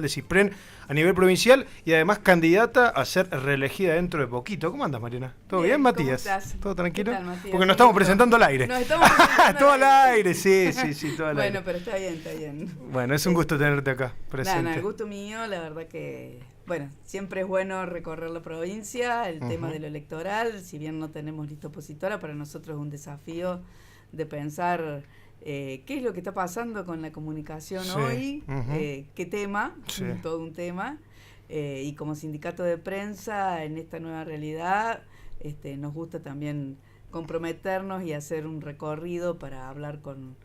de CISPREN a nivel provincial y además candidata a ser reelegida dentro de poquito. ¿Cómo andas, Mariana? ¿Todo bien, Matías? ¿Cómo estás? ¿Todo tranquilo? ¿Qué tal, Matías? Porque nos estamos presentando al aire. Nos estamos presentando todo al aire, sí, todo al aire. Bueno, pero está bien. Bueno, es un gusto tenerte acá, presente. Nada, el gusto mío, la verdad que, bueno, siempre es bueno recorrer la provincia, el tema de lo electoral, si bien no tenemos lista opositora, para nosotros es un desafío de pensar qué es lo que está pasando con la comunicación hoy, qué tema, todo un tema, y como sindicato de prensa en esta nueva realidad nos gusta también comprometernos y hacer un recorrido para hablar con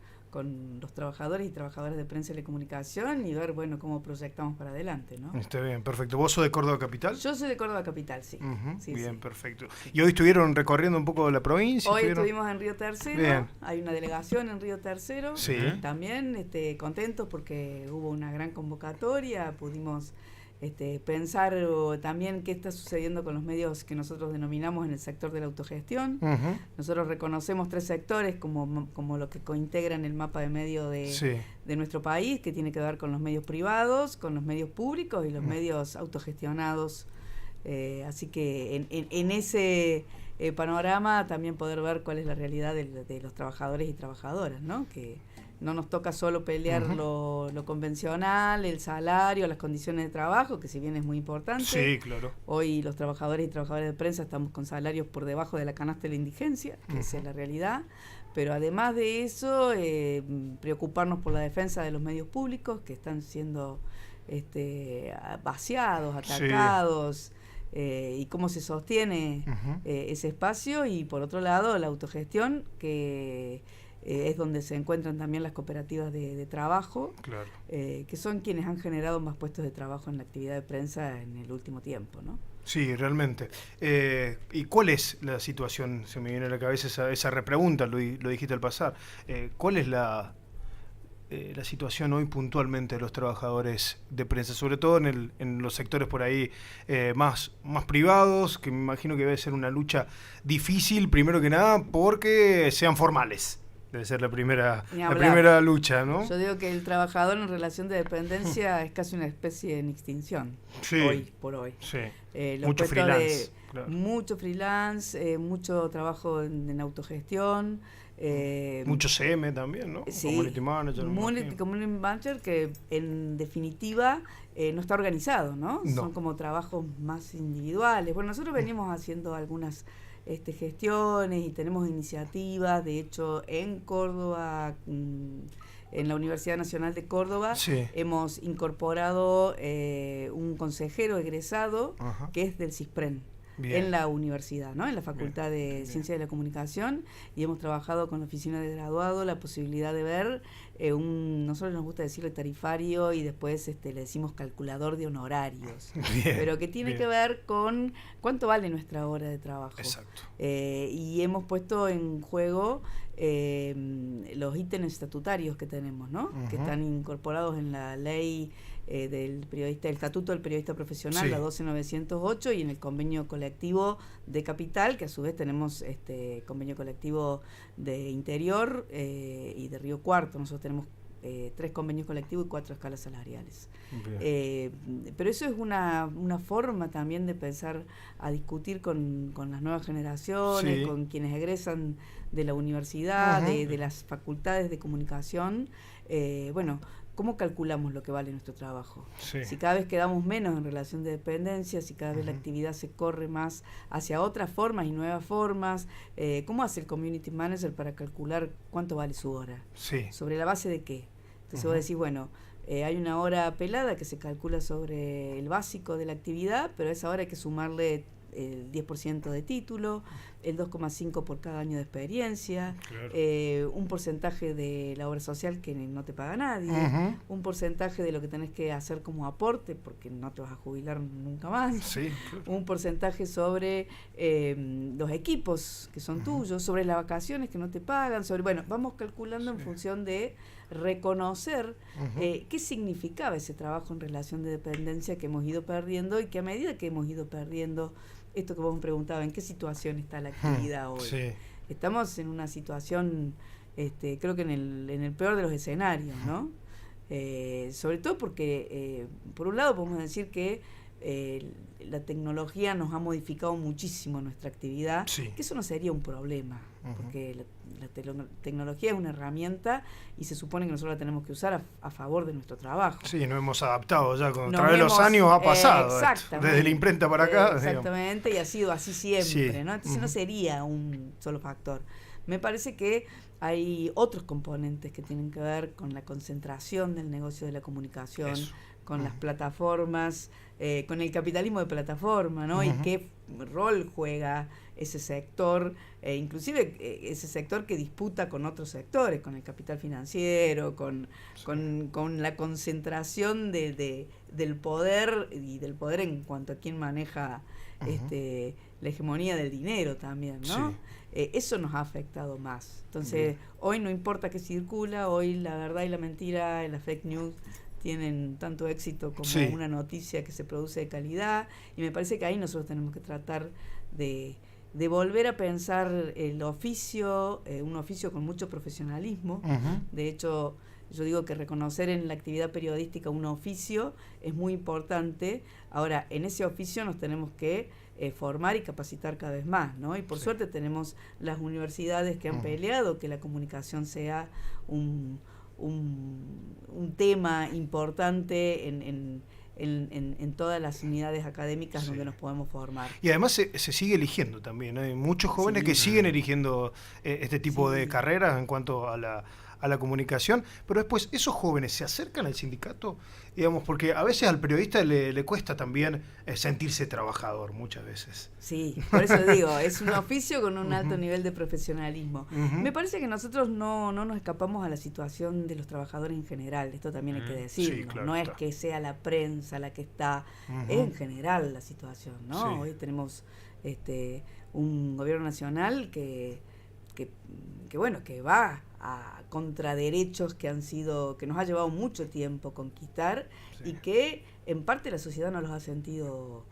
los trabajadores y trabajadoras de prensa y de comunicación y ver, bueno, cómo proyectamos para adelante, ¿no? Está bien, perfecto. ¿Vos sos de Córdoba Capital? Yo soy de Córdoba Capital, sí. Sí, bien, sí. Perfecto. ¿Y hoy estuvieron recorriendo un poco la provincia? Hoy estuvimos en Río Tercero, bien. Hay una delegación en Río Tercero, sí. También contentos porque hubo una gran convocatoria, pudimos pensar también qué está sucediendo con los medios que nosotros denominamos en el sector de la autogestión. Nosotros reconocemos 3 sectores como lo que integran el mapa de medio de nuestro país, que tiene que ver con los medios privados, con los medios públicos y los medios autogestionados. Así que en ese panorama también poder ver cuál es la realidad de los trabajadores y trabajadoras, ¿no? Que no nos toca solo pelear lo convencional, el salario, las condiciones de trabajo, que si bien es muy importante. Sí, claro. Hoy los trabajadores y trabajadoras de prensa estamos con salarios por debajo de la canasta de la indigencia, que esa es la realidad. Pero además de eso, preocuparnos por la defensa de los medios públicos que están siendo vaciados, atacados. Y cómo se sostiene ese espacio, y por otro lado la autogestión, que es donde se encuentran también las cooperativas de trabajo, claro. Que son quienes han generado más puestos de trabajo en la actividad de prensa en el último tiempo, ¿no? Sí, realmente. ¿Y cuál es la situación? Se me viene a la cabeza esa repregunta, lo dijiste al pasar. ¿Cuál es la situación hoy puntualmente de los trabajadores de prensa, sobre todo en los sectores por ahí más privados, que me imagino que debe ser una lucha difícil, primero que nada, porque sean formales? Debe ser la primera lucha, ¿no? Yo digo que el trabajador en relación de dependencia es casi una especie en extinción, hoy por hoy. Sí. Mucho freelance. Mucho freelance, mucho trabajo en autogestión. Mucho CM también, ¿no? Sí, Community Manager. Community Manager, que en definitiva no está organizado, ¿no? Son como trabajos más individuales. Bueno, nosotros venimos haciendo algunas gestiones y tenemos iniciativas. De hecho, en Córdoba, en la Universidad Nacional de Córdoba, hemos incorporado un consejero egresado que es del CISPREN. En la universidad, ¿no? En la Facultad de Ciencias de la Comunicación, y hemos trabajado con la oficina de graduado la posibilidad de ver nosotros nos gusta decirle tarifario y después le decimos calculador de honorarios, pero que tiene que ver con cuánto vale nuestra hora de trabajo. Exacto. Y hemos puesto en juego los ítems estatutarios que tenemos, ¿no? Que están incorporados en la ley del periodista, el estatuto del periodista profesional, la 12908, y en el convenio colectivo de Capital, que a su vez tenemos convenio colectivo de Interior y de Río Cuarto. Nosotros tenemos 3 convenios colectivos y 4 escalas salariales. Pero eso es una forma también de pensar a discutir con las nuevas generaciones, con quienes egresan de la universidad, de las facultades de comunicación. Bueno, ¿cómo calculamos lo que vale nuestro trabajo? Si cada vez quedamos menos en relación de dependencia, si cada vez la actividad se corre más hacia otras formas y nuevas formas, ¿cómo hace el community manager para calcular cuánto vale su hora? ¿Sobre la base de qué? Entonces vos decís, bueno, hay una hora pelada que se calcula sobre el básico de la actividad, pero a esa hora hay que sumarle el 10% de título, el 2,5% por cada año de experiencia, un porcentaje de la obra social que no te paga nadie, un porcentaje de lo que tenés que hacer como aporte, porque no te vas a jubilar nunca más, un porcentaje sobre los equipos que son tuyos, sobre las vacaciones que no te pagan, bueno, vamos calculando en función de reconocer qué significaba ese trabajo en relación de dependencia que hemos ido perdiendo, y que a medida que hemos ido perdiendo esto que vos me preguntabas, ¿en qué situación está la actividad hoy? Estamos en una situación, creo que en el peor de los escenarios, ¿no? Sobre todo porque, por un lado, podemos decir que la tecnología nos ha modificado muchísimo nuestra actividad, Sí. que eso no sería un problema, porque la tecnología es una herramienta y se supone que nosotros la tenemos que usar a favor de nuestro trabajo. Sí, nos hemos adaptado ya, con a Nos través de los hemos- años ha pasado esto, exactamente, desde la imprenta para acá. digamos. exactamente, y ha sido así siempre, Sí. ¿no? Entonces no sería un solo factor. Me parece que hay otros componentes que tienen que ver con la concentración del negocio de la comunicación, Eso. con las plataformas, con el capitalismo de plataforma, ¿no? Y qué rol juega ese sector, inclusive ese sector que disputa con otros sectores, con el capital financiero, con la concentración del poder, y del poder en cuanto a quién maneja la hegemonía del dinero también, ¿no? Sí. Eso nos ha afectado más. Entonces, hoy no importa qué circula, hoy la verdad y la mentira, la fake news tienen tanto éxito como Sí. una noticia que se produce de calidad, y me parece que ahí nosotros tenemos que tratar de volver a pensar el oficio, un oficio con mucho profesionalismo. De hecho, yo digo que reconocer en la actividad periodística un oficio es muy importante. Ahora, en ese oficio nos tenemos que formar y capacitar cada vez más, ¿no? Y por suerte tenemos las universidades que han peleado que la comunicación sea un tema importante en todas las unidades académicas donde nos podemos formar. Y además se sigue eligiendo también. Hay muchos jóvenes que siguen eligiendo este tipo de carreras en cuanto a la comunicación, pero después esos jóvenes se acercan al sindicato, digamos, porque a veces al periodista le cuesta también sentirse trabajador muchas veces. Sí, por eso digo, es un oficio con un alto nivel de profesionalismo. Me parece que nosotros no nos escapamos a la situación de los trabajadores en general, esto también hay que decirlo. Sí, claro, no es que sea la prensa la que está, es en general la situación, ¿no? Sí. Hoy tenemos un gobierno nacional que bueno, que va contra derechos que nos ha llevado mucho tiempo conquistar, y que en parte la sociedad no los ha sentido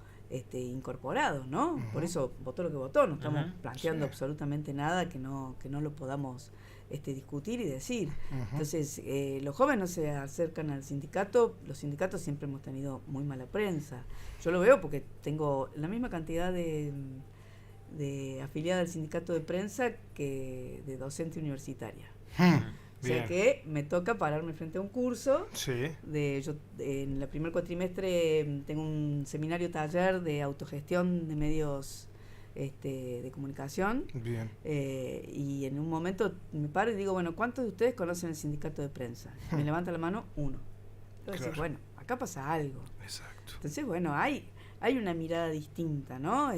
incorporados, ¿no? Por eso votó lo que votó, no estamos planteando absolutamente nada que no lo podamos discutir y decir. Entonces, los jóvenes no se acercan al sindicato, los sindicatos siempre hemos tenido muy mala prensa. Yo lo veo porque tengo la misma cantidad de afiliada al sindicato de prensa que de docente universitaria. O sea que me toca pararme frente a un curso. Yo en el primer cuatrimestre tengo un seminario taller de autogestión de medios de comunicación. Y en un momento me paro y digo, bueno, ¿cuántos de ustedes conocen el sindicato de prensa? Me levanta la mano uno. Entonces, bueno, acá pasa algo. Exacto. Entonces, bueno, hay una mirada distinta, ¿no?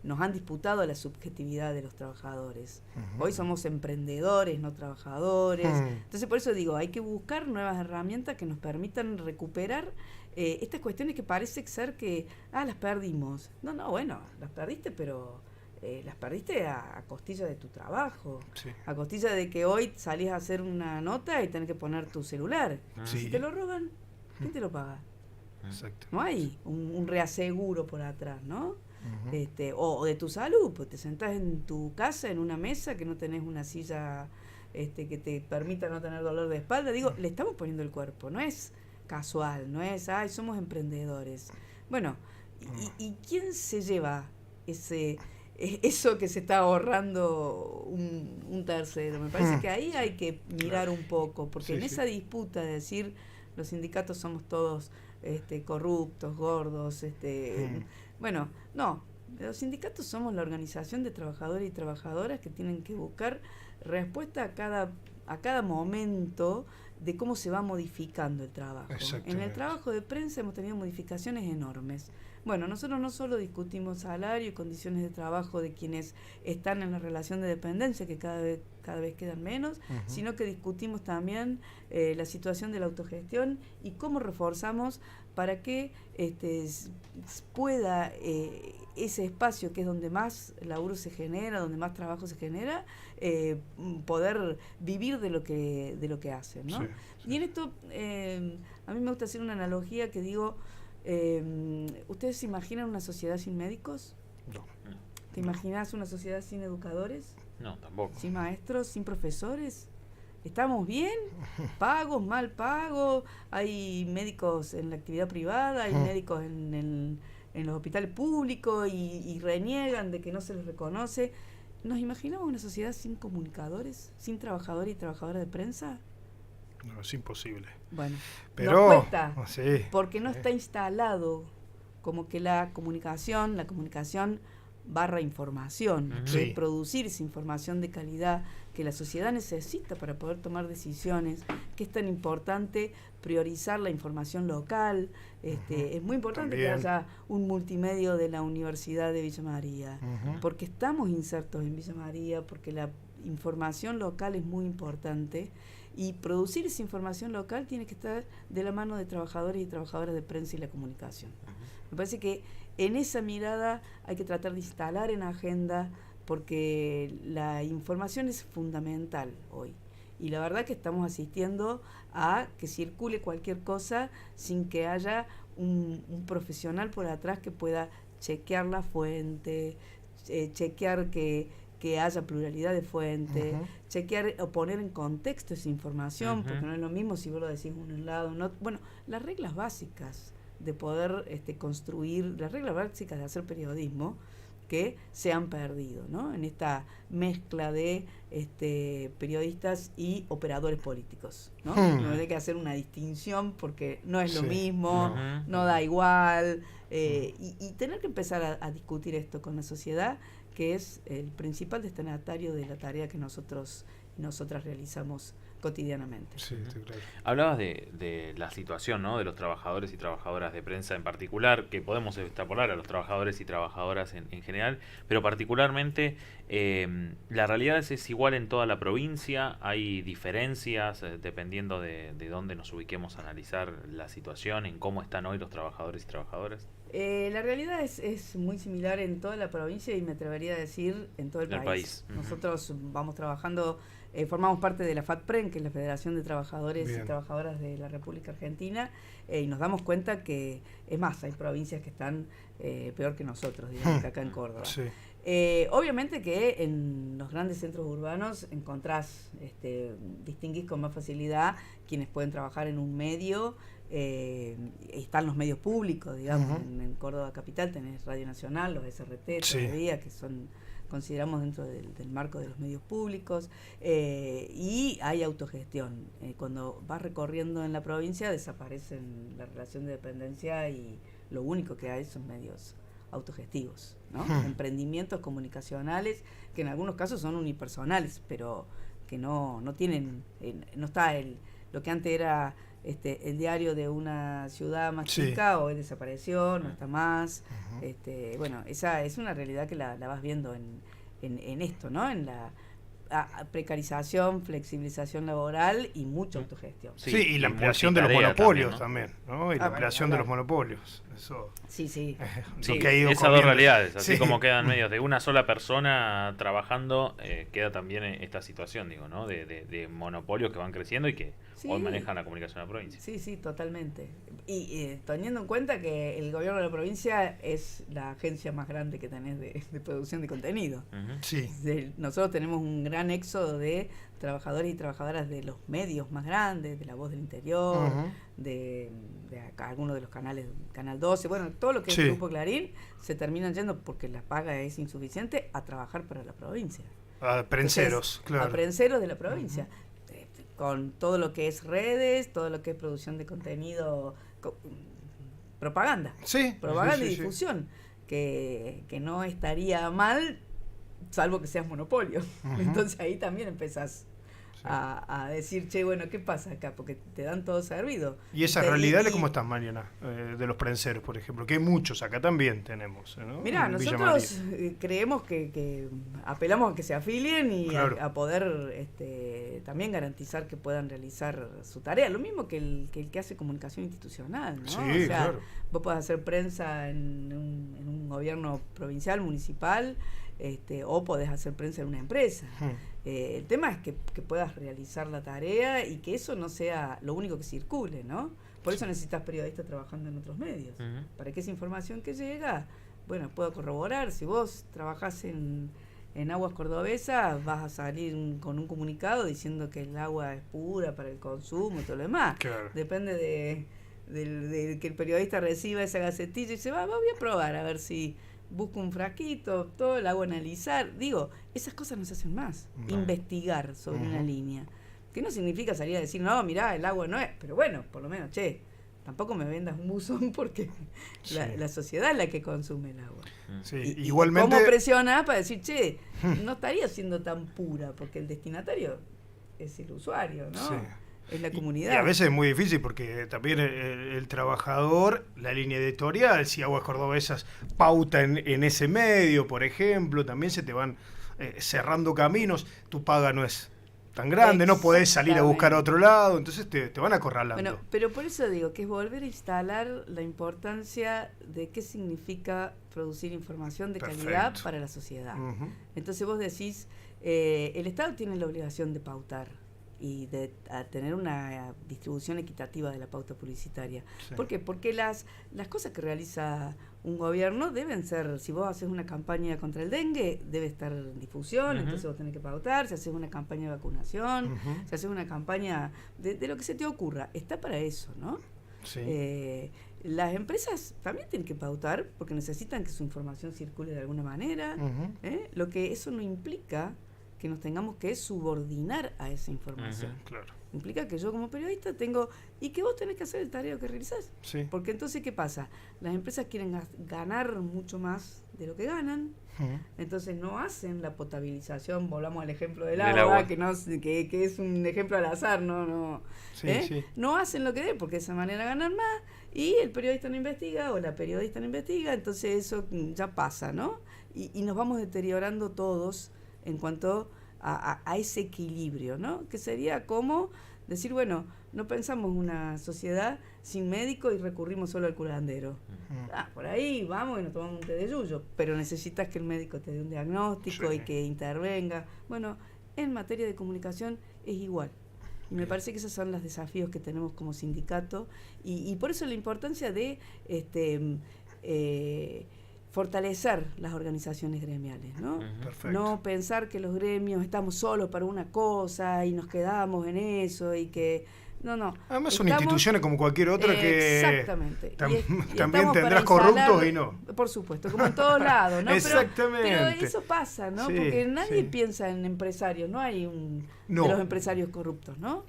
Nos han disputado la subjetividad de los trabajadores. Hoy somos emprendedores, no trabajadores. Entonces, por eso digo, hay que buscar nuevas herramientas que nos permitan recuperar estas cuestiones que parece ser que, las perdimos. No, bueno, las perdiste, pero las perdiste a costilla de tu trabajo. A costilla de que hoy salís a hacer una nota y tenés que poner tu celular. Si te lo roban, ¿quién te lo paga? Exacto. No hay un reaseguro por atrás, ¿no? O de tu salud, pues te sentás en tu casa en una mesa que no tenés una silla que te permita no tener dolor de espalda. Digo, le estamos poniendo el cuerpo, no es casual, no es, somos emprendedores. Bueno, ¿y quién se lleva eso que se está ahorrando un tercero? Me parece que ahí hay que mirar un poco, porque en esa disputa de decir los sindicatos somos todos corruptos, gordos, bueno, no, los sindicatos somos la organización de trabajadores y trabajadoras que tienen que buscar respuesta a cada momento de cómo se va modificando el trabajo. En el trabajo de prensa hemos tenido modificaciones enormes. Bueno, nosotros no solo discutimos salario y condiciones de trabajo de quienes están en la relación de dependencia, que cada vez quedan menos, sino que discutimos también la situación de la autogestión y cómo reforzamos para que pueda ese espacio que es donde más laburo se genera, donde más trabajo se genera, poder vivir de lo que hacen, ¿no? Y en esto a mí me gusta hacer una analogía que digo, ¿ustedes se imaginan una sociedad sin médicos? No. ¿Te imaginas una sociedad sin educadores? No, tampoco. ¿Sin maestros? ¿Sin profesores? ¿Estamos bien? ¿Pagos, mal pagos? ¿Hay médicos en la actividad privada? ¿Hay médicos en los hospitales públicos y reniegan de que no se les reconoce? ¿Nos imaginamos una sociedad sin comunicadores, sin trabajadores y trabajadoras de prensa? No, es imposible. Bueno, pero nos cuesta, sí, porque no está instalado como que la comunicación barra información, Sí. de producir esa información de calidad que la sociedad necesita para poder tomar decisiones, que es tan importante priorizar la información local. Es muy importante También. que haya un multimedio de la Universidad de Villa María, porque estamos insertos en Villa María, porque la información local es muy importante, y producir esa información local tiene que estar de la mano de trabajadores y trabajadoras de prensa y la comunicación. Me parece que en esa mirada hay que tratar de instalar en agenda, porque la información es fundamental hoy. Y la verdad que estamos asistiendo a que circule cualquier cosa sin que haya un profesional por atrás que pueda chequear la fuente, chequear que haya pluralidad de fuentes, chequear o poner en contexto esa información, porque no es lo mismo si vos lo decís en un lado, no. Bueno, las reglas básicas de poder construir, las reglas básicas de hacer periodismo, que se han perdido, ¿no? En esta mezcla de periodistas y operadores políticos, ¿no? No hay que hacer una distinción porque no es lo mismo, no da igual, y tener que empezar a discutir esto con la sociedad, que es el principal destinatario de la tarea que nosotros y nosotras realizamos cotidianamente. Sí, claro. Hablabas de la situación, ¿no?, de los trabajadores y trabajadoras de prensa en particular, que podemos extrapolar a los trabajadores y trabajadoras en general, pero particularmente la realidad es igual en toda la provincia. Hay diferencias dependiendo de dónde nos ubiquemos a analizar la situación, en cómo están hoy los trabajadores y trabajadoras. La realidad es muy similar en toda la provincia, y me atrevería a decir en todo el país. Nosotros vamos trabajando, formamos parte de la FATPREN, que es la Federación de Trabajadores y Trabajadoras de la República Argentina, y nos damos cuenta que, es más, hay provincias que están peor que nosotros, digamos, que acá en Córdoba. Sí. Obviamente que en los grandes centros urbanos encontrás, distinguís con más facilidad quienes pueden trabajar en un medio. Están los medios públicos, digamos, en Córdoba Capital tenés Radio Nacional, los SRT todavía, que son, consideramos dentro del marco de los medios públicos, y hay autogestión. Cuando vas recorriendo en la provincia desaparecen la relación de dependencia y lo único que hay son medios autogestivos, ¿no? Emprendimientos comunicacionales que en algunos casos son unipersonales, pero que no tienen, no está lo que antes era el diario de una ciudad más chica, hoy desapareció, no está más. Bueno, esa es una realidad que la vas viendo en esto, ¿no? En la precarización, flexibilización laboral y mucha autogestión. Sí, y la ampliación de los monopolios también, ¿no? Y la ampliación de los monopolios. Eso. Sí. Sí, que ha ido esas dos realidades, así como quedan medios de una sola persona trabajando, queda también esta situación, digo, ¿no? De monopolios que van creciendo y que hoy manejan la comunicación de la provincia. Sí, totalmente. Y teniendo en cuenta que el gobierno de la provincia es la agencia más grande que tenés de producción de contenido. Nosotros tenemos un gran éxodo de trabajadores y trabajadoras de los medios más grandes, de La Voz del Interior, de acá, algunos de los canales, Canal 12, bueno, todo lo que es el Grupo Clarín, se terminan yendo, porque la paga es insuficiente, a trabajar para la provincia. A prenseros, Entonces, claro. A prenseros de la provincia. Con todo lo que es redes, todo lo que es producción de contenido, propaganda. Propaganda y difusión, que no estaría mal, salvo que seas monopolio. Entonces ahí también empezás a decir, che, bueno, ¿qué pasa acá? Porque te dan todo servido. ¿Y esas realidades cómo están, Mariana? De los prenseros, por ejemplo, que hay muchos, acá también tenemos, ¿no? Mirá, nosotros creemos que apelamos a que se afilien y a poder también garantizar que puedan realizar su tarea. Lo mismo que el que hace comunicación institucional, ¿no? Vos podés hacer prensa en un gobierno provincial, municipal, o podés hacer prensa en una empresa. El tema es que puedas realizar la tarea y que eso no sea lo único que circule, ¿no? Por eso necesitas periodistas trabajando en otros medios, para que esa información que llega, bueno, pueda corroborar. Si vos trabajás en en Aguas Cordobesas vas a salir con un comunicado diciendo que el agua es pura para el consumo y todo lo demás. Claro. Depende de que el periodista reciba esa gacetilla y dice, voy a probar a ver si busco un frasquito, todo el agua, analizar. Digo, esas cosas no se hacen más. No. Investigar sobre una línea. Que no significa salir a decir, no, mirá, el agua no es. Pero bueno, por lo menos, tampoco me vendas un buzón porque la sociedad es la que consume el agua. Sí, Y igualmente. ¿cómo presionar para decir, no estaría siendo tan pura? Porque el destinatario es el usuario, ¿no? Sí. Es la comunidad. Y a veces es muy difícil porque también el trabajador, la línea editorial, si Aguas Cordobesas pauta en ese medio, por ejemplo, también se te van cerrando caminos, tu paga no es tan grande, no podés salir a buscar a otro lado, entonces te van acorralando. Bueno, pero por eso digo que es volver a instalar la importancia de qué significa producir información de calidad para la sociedad. Entonces vos decís, el Estado tiene la obligación de pautar y de tener una distribución equitativa de la pauta publicitaria. Sí. ¿Por qué? Porque las cosas que realiza un gobierno deben ser, si vos haces una campaña contra el dengue, debe estar en difusión, entonces vos tenés que pautar, si haces una campaña de vacunación, si haces una campaña de lo que se te ocurra, está para eso, ¿no? Sí. Las empresas también tienen que pautar porque necesitan que su información circule de alguna manera, lo que eso no implica que nos tengamos que subordinar a esa información. Claro. Implica que yo como periodista y que vos tenés que hacer el tarea que realizás. Sí. Porque entonces, ¿qué pasa? Las empresas quieren ganar mucho más de lo que ganan, entonces no hacen la potabilización, volvamos al ejemplo del agua, que es un ejemplo al azar, no hacen lo que deben, porque de esa manera ganan más, y el periodista no investiga, o la periodista no investiga, entonces eso ya pasa, ¿no? Y nos vamos deteriorando todos en cuanto a ese equilibrio, ¿no? Que sería como decir, bueno, no pensamos una sociedad sin médico y recurrimos solo al curandero. Por ahí vamos y nos tomamos un té de yuyo, pero necesitas que el médico te dé un diagnóstico y que intervenga. Bueno, en materia de comunicación es igual. Y me parece que esos son los desafíos que tenemos como sindicato y por eso la importancia de fortalecer las organizaciones gremiales, ¿no? Perfecto. No pensar que los gremios estamos solos para una cosa y nos quedamos en eso y que no. Además son instituciones como cualquier otra que exactamente. También tendrás corruptos y no. Por supuesto, como en todos lados, ¿no? Exactamente. Pero eso pasa, ¿no? Sí, porque nadie piensa en empresarios, no hay de los empresarios corruptos, ¿no?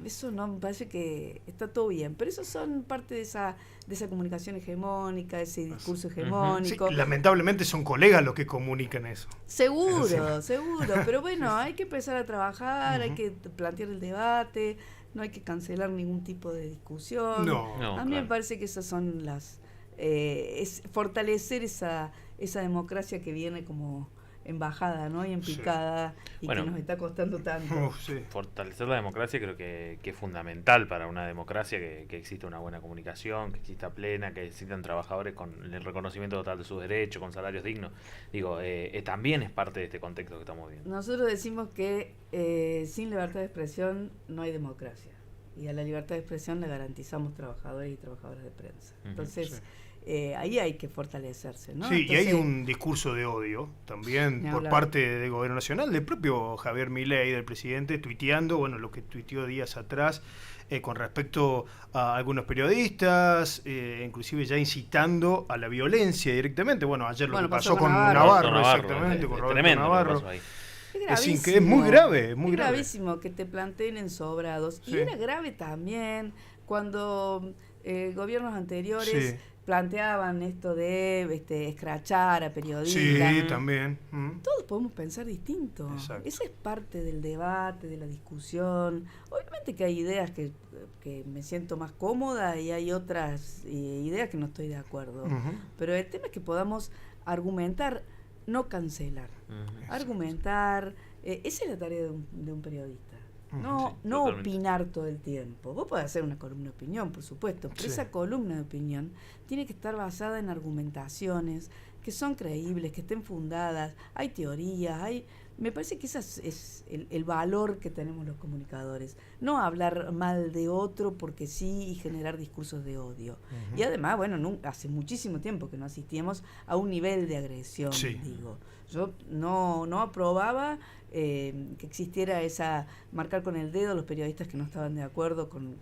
Eso no, me parece que está todo bien, pero eso son parte de esa comunicación hegemónica, ese discurso hegemónico. Sí, lamentablemente son colegas los que comunican eso. Seguro, pero bueno, hay que empezar a trabajar, hay que plantear el debate, no hay que cancelar ningún tipo de discusión. A mí me parece que esas son es fortalecer esa democracia que viene como embajada, ¿no? Y en picada y que nos está costando tanto. Fortalecer la democracia creo que es fundamental para una democracia, que exista una buena comunicación, que exista plena, que existan trabajadores con el reconocimiento total de sus derechos, con salarios dignos. Digo, también es parte de este contexto que estamos viendo. Nosotros decimos que sin libertad de expresión no hay democracia. Y a la libertad de expresión la garantizamos trabajadores y trabajadoras de prensa. Entonces, ahí hay que fortalecerse, ¿no? Sí, entonces, y hay un discurso de odio también por parte del gobierno nacional, del propio Javier Milei, del presidente, tuiteando, lo que tuiteó días atrás con respecto a algunos periodistas, inclusive ya incitando a la violencia directamente. Ayer lo que pasó con Navarro, exactamente, con Roberto Navarro. Es muy grave, muy grave. Gravísimo que te planteen en sobrados. Y era grave también cuando gobiernos anteriores planteaban esto de escrachar a periodistas. Sí, también. Todos podemos pensar distinto. Exacto. Esa es parte del debate, de la discusión. Obviamente que hay ideas que me siento más cómoda y hay otras ideas que no estoy de acuerdo. Pero el tema es que podamos argumentar, no cancelar. Argumentar, esa es la tarea de un periodista. No opinar todo el tiempo. Vos podés hacer una columna de opinión, por supuesto, pero esa columna de opinión tiene que estar basada en argumentaciones que son creíbles, que estén fundadas. Hay teorías, Me parece que ese es el valor que tenemos los comunicadores. No hablar mal de otro porque sí y generar discursos de odio. Uh-huh. Y además, bueno, hace muchísimo tiempo que no asistíamos a un nivel de agresión, digo. Yo no aprobaba que existiera esa marcar con el dedo a los periodistas que no estaban de acuerdo con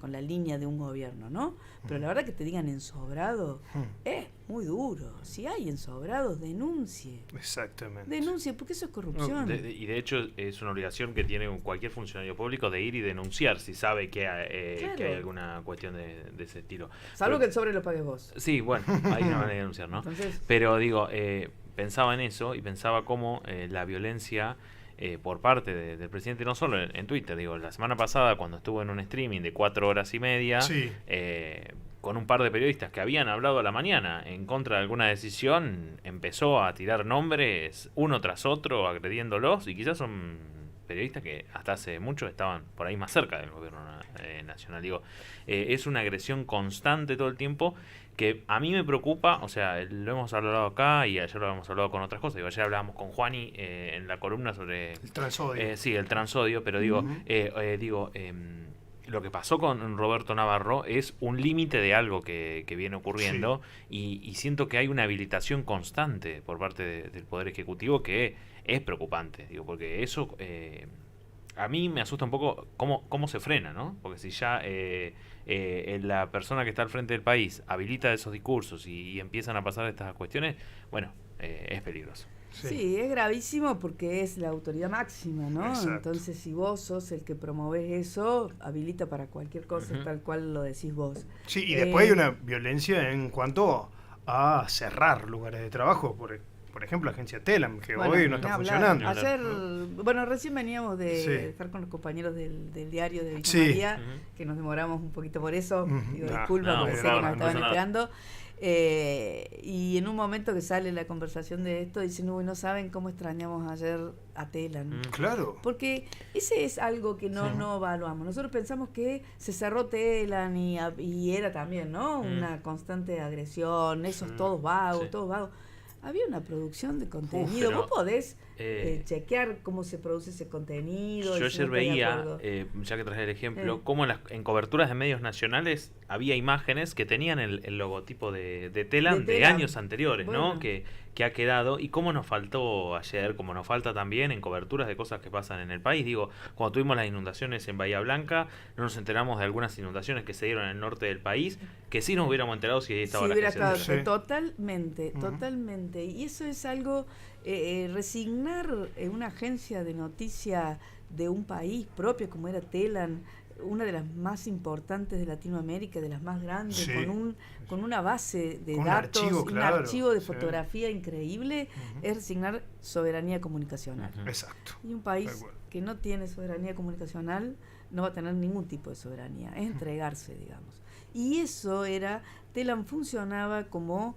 la línea de un gobierno, ¿no? Pero la verdad que te digan ensobrado es muy duro. Si hay ensobrados, denuncie. Exactamente. Denuncie, porque eso es corrupción. Y de hecho es una obligación que tiene cualquier funcionario público de ir y denunciar si sabe que hay alguna cuestión de ese estilo. Salvo que el sobre lo pagues vos. Sí, bueno, hay una manera de denunciar, ¿no? Entonces, pero digo, pensaba en eso y pensaba cómo la violencia por parte del presidente, no solo en Twitter, digo, la semana pasada cuando estuvo en un streaming de 4 horas y media, con un par de periodistas que habían hablado a la mañana en contra de alguna decisión, empezó a tirar nombres uno tras otro, agrediéndolos, y quizás son periodistas que hasta hace mucho estaban por ahí más cerca del gobierno nacional. Digo, es una agresión constante todo el tiempo que a mí me preocupa. O sea, lo hemos hablado acá y ayer lo hemos hablado con otras cosas. Digo, ayer hablábamos con Juani en la columna sobre el transodio. Sí, el transodio, pero digo, lo que pasó con Roberto Navarro es un límite de algo que viene ocurriendo, y siento que hay una habilitación constante por parte del Poder Ejecutivo que es preocupante, digo, porque eso a mí me asusta un poco cómo se frena, ¿no? Porque si ya la persona que está al frente del país habilita esos discursos y empiezan a pasar estas cuestiones, bueno, es peligroso. Sí, es gravísimo porque es la autoridad máxima, ¿no? Exacto. Entonces, si vos sos el que promovés eso, habilita para cualquier cosa, tal cual lo decís vos. Sí, y después hay una violencia en cuanto a cerrar lugares de trabajo, por ejemplo, la agencia Telam, que hoy no está funcionando. Ayer, recién veníamos de estar con los compañeros del diario de Villa María, que nos demoramos un poquito por eso, digo, disculpa, porque sé que nos estaban esperando. Y en un momento que sale la conversación de esto, dicen, uy, no saben cómo extrañamos ayer a Telam. Claro. Porque ese es algo que no evaluamos. Nosotros pensamos que se cerró Telam y era también, ¿no? Una constante agresión, esos todos vagos. Había una producción de contenido. Vos podés chequear cómo se produce ese contenido. Yo ayer veía, ya que traje el ejemplo, cómo en coberturas de medios nacionales había imágenes que tenían el logotipo de Telam de años anteriores, bueno, ¿no? Que ha quedado, y cómo nos faltó ayer, como nos falta también en coberturas de cosas que pasan en el país. Digo, cuando tuvimos las inundaciones en Bahía Blanca, no nos enteramos de algunas inundaciones que se dieron en el norte del país, que sí nos hubiéramos enterado si ahí estaba la gente. Totalmente. Y eso es algo, resignar una agencia de noticia de un país propio como era Telam, una de las más importantes de Latinoamérica, de las más grandes, con una base de datos, un archivo de fotografía increíble, es resignar soberanía comunicacional. Exacto. Y un país que no tiene soberanía comunicacional no va a tener ningún tipo de soberanía, es entregarse, digamos. Y eso Telam funcionaba como,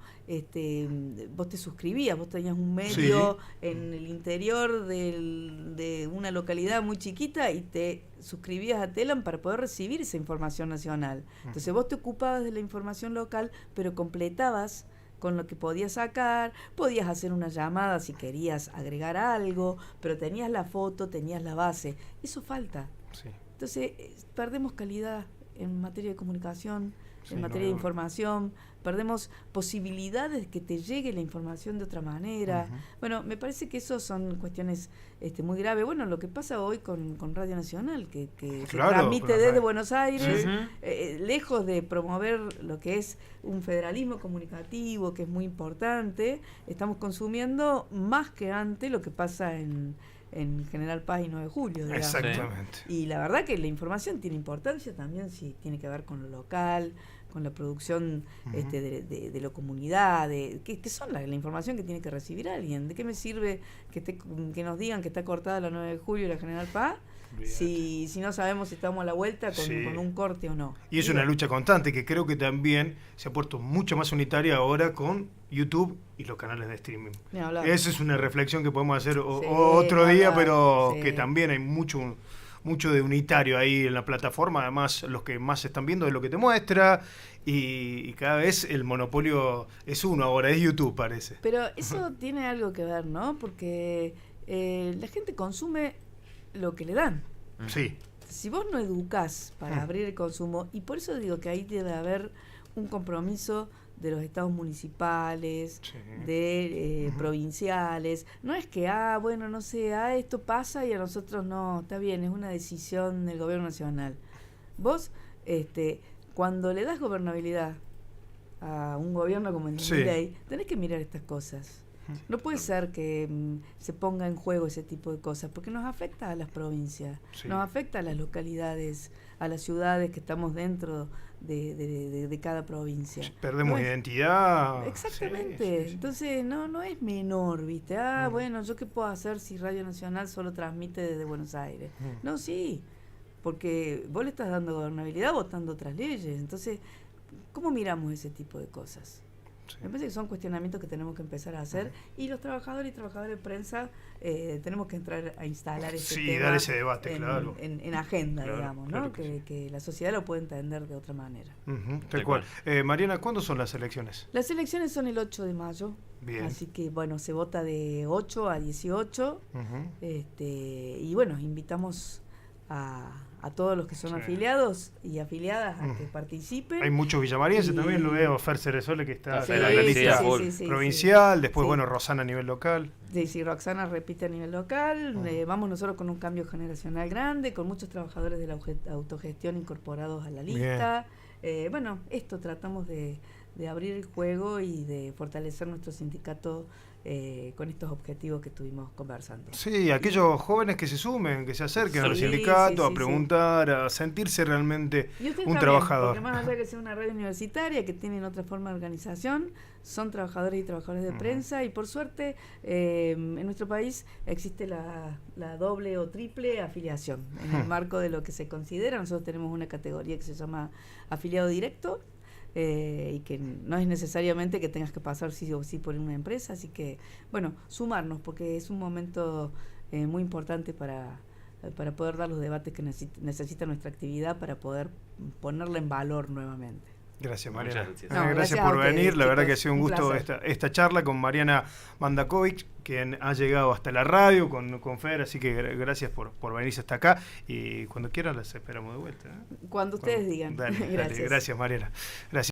vos te suscribías, vos tenías un medio en el interior de una localidad muy chiquita y te suscribías a Telam para poder recibir esa información nacional. Entonces vos te ocupabas de la información local, pero completabas con lo que podías sacar, podías hacer una llamada si querías agregar algo, pero tenías la foto, tenías la base. Eso falta. Entonces perdemos calidad en materia de comunicación, en materia de información, perdemos posibilidades de que te llegue la información de otra manera. Bueno, me parece que eso son cuestiones muy graves. Bueno, lo que pasa hoy con Radio Nacional, que se transmite desde Buenos Aires, lejos de promover lo que es un federalismo comunicativo, que es muy importante, estamos consumiendo más que antes lo que pasa en General Paz y 9 de Julio, digamos. Exactamente. Y la verdad que la información tiene importancia también si tiene que ver con lo local, con la producción de la comunidad, que son la información que tiene que recibir alguien. ¿De qué me sirve que nos digan que está cortada la 9 de Julio y la General Paz si no sabemos si estamos a la vuelta con un corte o no? Y es una lucha constante que creo que también se ha puesto mucho más unitaria ahora con YouTube y los canales de streaming. Esa es una reflexión que podemos hacer otro día, pero que también hay mucho de unitario ahí en la plataforma. Además, los que más están viendo es lo que te muestra, y cada vez el monopolio es uno ahora, es YouTube, parece. Pero eso tiene algo que ver, ¿no? Porque la gente consume lo que le dan. Sí. Si vos no educás para abrir el consumo, y por eso digo que ahí debe haber un compromiso de los estados municipales, de provinciales. No es que, bueno, no sé, esto pasa y a nosotros no, está bien, es una decisión del gobierno nacional. Vos, cuando le das gobernabilidad a un gobierno como el de Milei, tenés que mirar estas cosas. No puede ser que se ponga en juego ese tipo de cosas, porque nos afecta a las provincias, nos afecta a las localidades, a las ciudades que estamos dentro de cada provincia. Perdemos identidad. Exactamente. Entonces no es menor, ¿viste? Bueno, ¿yo qué puedo hacer si Radio Nacional solo transmite desde Buenos Aires? No, sí, porque vos le estás dando gobernabilidad votando otras leyes. Entonces, ¿cómo miramos ese tipo de cosas? Me parece que son cuestionamientos que tenemos que empezar a hacer, y los trabajadores y trabajadoras de prensa tenemos que entrar a instalar ese tema, dar ese debate, en agenda, digamos, ¿no? Claro que la sociedad lo puede entender de otra manera. Tal cual. Mariana, ¿cuándo son las elecciones? Las elecciones son el 8 de mayo. Bien. Así que, bueno, se vota de 8 a 18. Y bueno, invitamos a todos los que son afiliados y afiliadas a que participen. Hay muchos villamarienses también, lo veo, Fer Ceresole, que está en la lista provincial, después, bueno, Rosana a nivel local. Sí, Roxana repite a nivel local. Vamos nosotros con un cambio generacional grande, con muchos trabajadores de la autogestión incorporados a la lista. Bueno, esto tratamos de abrir el juego y de fortalecer nuestro sindicato con estos objetivos que estuvimos conversando. Sí, aquellos jóvenes que se sumen, que se acerquen al sindicato, a preguntar, a sentirse realmente un también, trabajador. Porque más allá de que sea una radio universitaria, que tienen otra forma de organización, son trabajadores y trabajadoras de prensa, y por suerte en nuestro país existe la doble o triple afiliación. En el marco de lo que se considera, nosotros tenemos una categoría que se llama afiliado directo, y que no es necesariamente que tengas que pasar sí o sí por una empresa, así que bueno, sumarnos, porque es un momento muy importante para poder dar los debates que necesita nuestra actividad, para poder ponerla en valor nuevamente. Gracias, Mariana. Gracias por ustedes, venir. La verdad chicos, que ha sido un gusto placer. esta charla con Mariana Mandakovic, quien ha llegado hasta la radio con Fer, así que gracias por venirse hasta acá, y cuando quieran las esperamos de vuelta. Cuando ustedes digan. Dale, gracias, Mariana. Gracias.